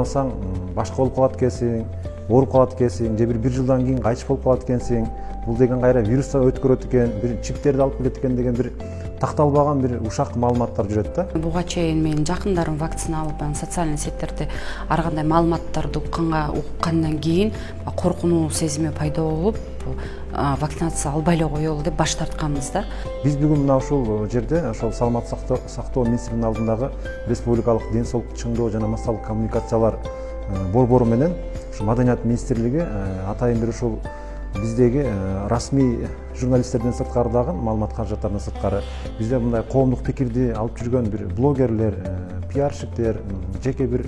алсаң башка болуп калат экенсиң, ооруп калат экенсиң, же бир жылдан кийин кайтыш болуп калат экенсиң. Бул деген кайра вирусты өткөрөт экен, бир чиптерди алып келет экен деген бир такталбаган бир ушак маалыматтар жүрөт да. Буга чейин менин жакындарым вакцина алып, социалдык сеттерде ар кандай маалыматтарды уккандан кийин коркунуу сезими пайда болуп, вакцинация албай эле коелу деп баш тартканбыз да. Биз бүгүн мына ушул жерде, ошол саламаттык сактоо министринин алдындагы Республикалык ден соолук чыңдоо жана массалык коммуникациялар борбору менен ушу Маданият министрлиги атайын бир ушул биздеги расмий журналисттерден сырткары дагы маалымат каражаттарынан сырткары бизде мындай коомдук пикирди алып жүргөн бир блогерлер, пиарщиктер, жеке бир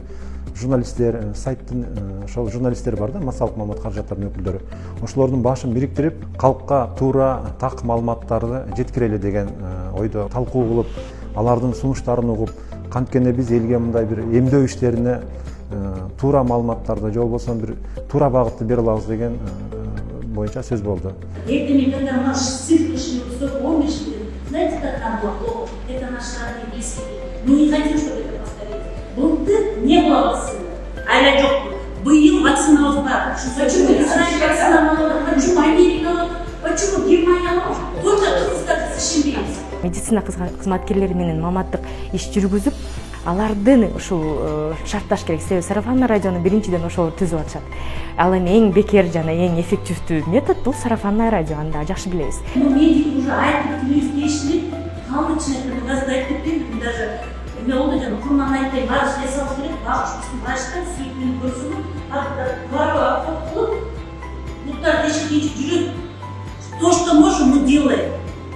журналисттер, сайттын ошол журналисттер бар да, массалык маалымат каражаттарынын өкүлдөрү. Ошолордун башын бириктирип, калкка туура так маалыматтарды жеткирели деген ойдо талкуу кылып, алардын сунуштарын угуп, канткенде биз элге мындай бир эмдөө иштерине туура маалыматтарды же болбосо бир туура багытты бере алабыз деген боюнча сөз болду. Когда наш цифры шли высоко, знаете, как нам было плохо? Это наши родные близкие. Мы не хотим, чтобы это повторилось. Былтыр не было вакцины. Айла жоқ. Быйыл вакцинамыз бар. Почему Израиль вакцинамалады? Почему Америка алады? Почему Германия алады? Только Кыргызстан зашибемся. Медицина кызматкерлери менен мааматтык иш жүргүзүп, алардын ушул шартташ керек. Себеби сарафанный радиону биринчиден ошол түзүп атышат. Ал эми эң бекер жана эң эффективдүү метод бул сарафанный радио, анда жакшы билебиз. Медик уже айтып телевизионный халычный газда айтып кетти, даже мен ол жерден курман айтпай баш жасалыш керек, башкы башка сүйүктүн көрсүнүп, бара кылып, буттар дешикинчи жүрөт. То, что можем, мы делаем.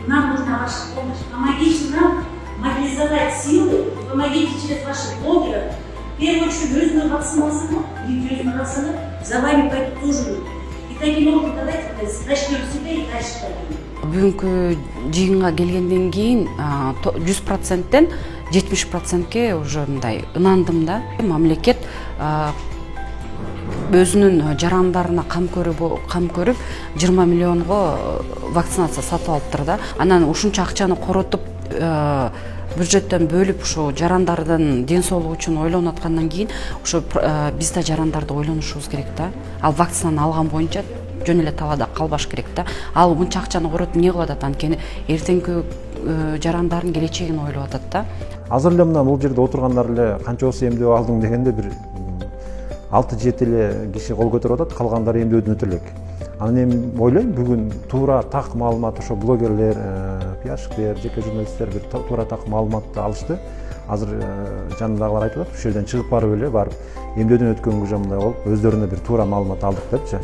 Нам нужна ваша помощь. Помогите нам мобилизовать силы, помогите через ваших блогеров. В первую очередь, өзінің вакцинасını, өзінің вакцины за вами пойдут тоже люди. И таким образом, давайте начнем с себя и дальше пойдем. Бүгүнкү жыйынга келгенден кийин 100%тен 70%ке уже мындай ынандым да. Мамлекет өзүнүн жарандарына кам көрүп 20 миллионго вакцинация сатып алыптыр да. Анан ушунча акчаны коротуп бюджеттен бөлүп ушу жарандардын ден соолугу үчүн ойлонуп аткандан кийин ушу биз да жарандарды ойлонушубуз керек да. Ал вакцинаны алган боюнча жөн эле талаада калбаш керек да. Ал мынча акчаны коротуп эмне кылып атат? Анткени эртеңки жарандардын келечегин ойлоп атат да. Азыр эле мына бул жерде отургандар эле канчабасы эмдөө алдың дегенде бир 6-7 эле киши кол көтөрүп атат, калгандары эмдөөдөн өтө элек. Анан эми ойлойм, бүгүн туура так маалымат ошо блогерлер, пиарщиктер, жеке журналисттер бир туура так маалыматты алышты. Азыр жанындагылар айтып атат, ушул жерден чыгып барып эле эмдөөдөн өткөнгө мындай болуп, өздөрүнө бир туура маалымат алдык депчи.